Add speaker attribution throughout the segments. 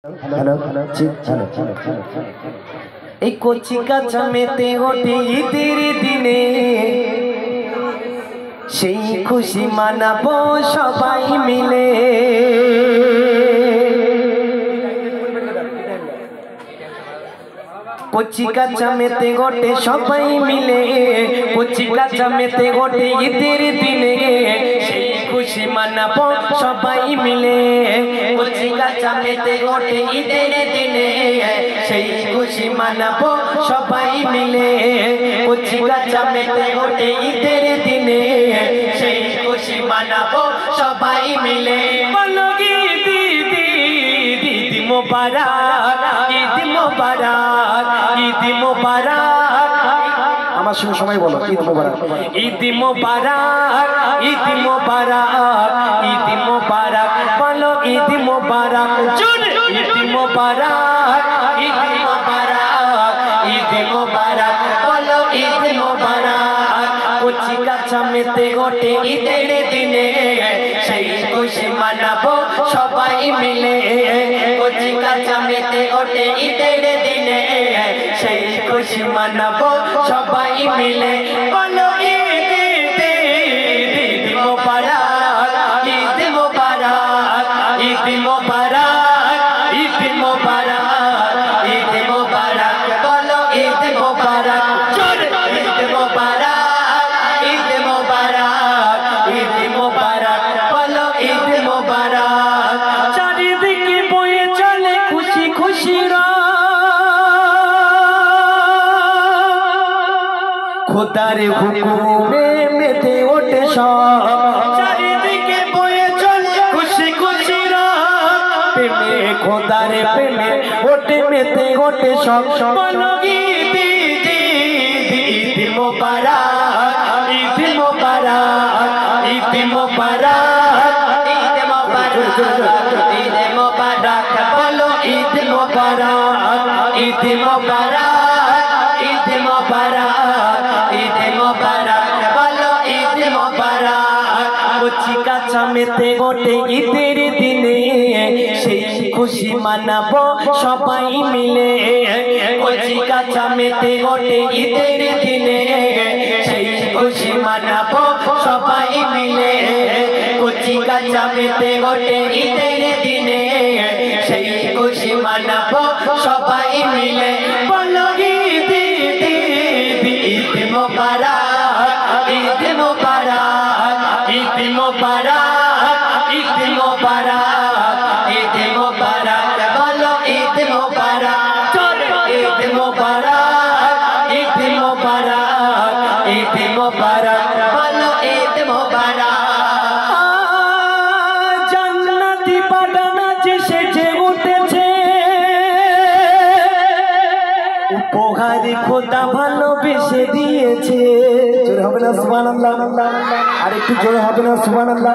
Speaker 1: Hello एक कोची का चमेते ओठे ईদের দিনে সেই খুশি মানাবো সবাই মিলে कोची का चमेते ओठे সবাই মিলে कोची का चमेते ओठे ईদের দিনে সেই খুশি মানাবো সবাই মিলে कोची का चमेते ओठे ईদের দিনে সেই খুশি মানাবো সবাই মিলে कोची का चमेते ओठे ईদের দিনে সেই খুশি মানাবো সবাই মিলে বলো ঈদ ঈদ মোবারক ঈদ মোবারক ঈদ মোবারক আমার সঙ্গে সময় বলো ঈদ মোবারক ঈদ মোবারক ঈদ মোবারক ঈদ মোবারক বলো ঈদ মোবারক ঈদ মোবারক ঈদ মোবারক ঈদ মোবারক বলো ঈদ মোবারক কোচি কাছা মেতে ওঠে ঈদের দিনে সেই খুশি মানাবো সবাই মিলে কোচি কাছা মেতে ওঠে ঈদের দিনে সেই খুশি মানাবো সবাই মিলে বলো ঈদ ঈদ মোবারক ঈদ মোবারক ঈদ মোবারক ঈদ মোবারক ঈদ মোবারক বলো ঈদ মোবারক ঈদ মোবারক ঈদ মোবারক ঈদ মোবারক বলো ঈদ মোবারক চারিদিকে বয়ে চলে খুশি খুশি খোদার হুকুমে মেতে ওঠে সব চারিদিকে বয়ে চলে খুশি খুশি প্রেমে খোদার প্রেমে ওঠে মেতে ওঠে সব বলো ঈদ ঈদ মোবারক ঈদ মোবারক ঈদ মোবারক ঈদ মোবারক ঈদ মোবারক বলো ঈদ মোবারক ঈদ মোবারক ঈদ মোবারক ঈদ মোবারক বলো ঈদ মোবারক কোচি কাছা মেতে ওঠে ঈদের দিনে সেই খুশি মানাবো সবাই মিলে কোচি কাছা মেতে ওঠে ঈদের দিনে সেই খুশি মানাবো সবাই মিলে কোচি কাছা মেতে ওঠে ঈদের দিনে সেই খুশি মানাবো সবাই মিলে বলো ঈদ ঈদ মোবারক ঈদ মোবারক ঈদ মোবারক ঈদ মোবারক ঈদ মোবারক বলো ঈদ মোবারক ঈদ মোবারক ঈদ মোবারক ঈদ মোবারক বলো ঈদ মোবারক জান্নাতি বাগান যে সেজে উঠেছে উপহার খোদা ভালোবেসে দিয়েছে জোরে হবে না সুবহানাল্লাহ আর একটু জোরে হবে না সুবহানাল্লাহ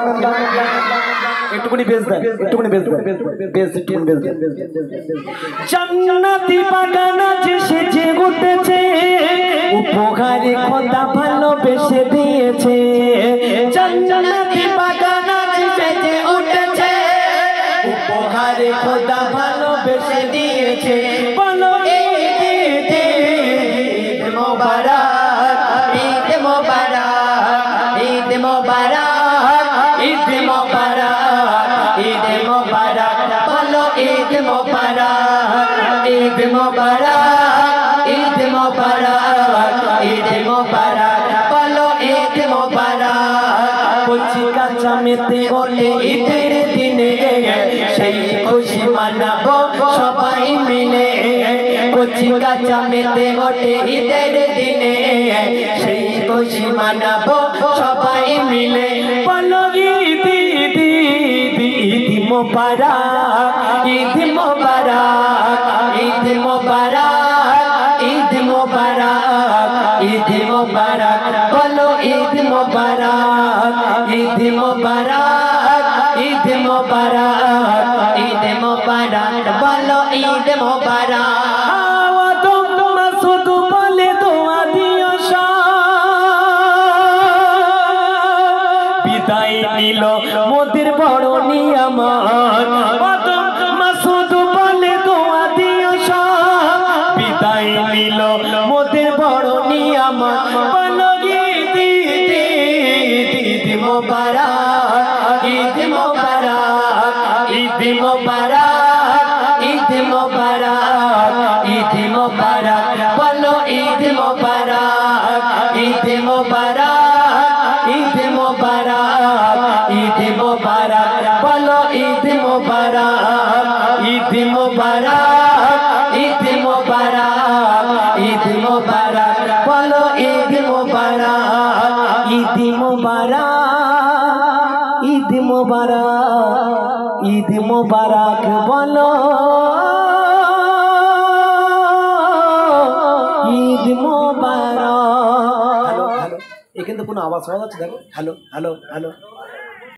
Speaker 1: একটুখানি বেশ দেন একটুখানি বেশ দেন বেশ একটুখানি বেশ দেন জান্নাতি বাগান যে সেজে উঠেছে উপহার খোদা ভালোবেসে দিয়েছে জান্নাতি বাগান যে সেজে উঠেছে উপহার খোদা ভালোবেসে দিয়েছে বলো ঈদ মোবারক ঈদ মোবারক ঈদ মোবারক ঈদ মোবারক ঈদ মোবারক বলো ঈদ মোবারক ঈদ মোবারক ঈদ মোবারক ঈদ মোবারক বলো ঈদ মোবারক কোচি কাছা মেতে ওঠে ঈদের দিনে সেই খুশি মানাবো সবাই মিলে কোচি কাছা মেতে ওঠে ঈদের দিনে সেই খুশি মানাবো সবাই মিলে বলো ঈদ ঈদ মোবারক ঈদ মোবারক ঈদ মোবারক ঈদ মোবারক ঈদ মোবারক বলো ঈদ মোবারক ঈদ মোবারক ঈদ মোবারক ঈদ মোবারক বলো ঈদ মোবারক শুধু বলে দোয়া দিও বিদায় নিল মোদের বড় নিয়ামত মাসুদ বলে ঈদ মোবারক ঈদ মোবারক ঈদ মোবারক বলো ঈদ মোবারক ঈদ মোবারক ঈদ মোবারক ঈদ মোবারক বলো ঈদ মোবারক ঈদ মোবারক ঈদ মোবারক ঈদ মোবারক বলো ঈদ মোবারক ঈদ মোবারক ঈদ মোবারক ঈদ মোবারক বলো ঈদ মোবারক। হ্যালো হ্যালো, এখানে তো কোনো আওয়াজ পাওয়া যাচ্ছে, দেখো। Hello hello hello.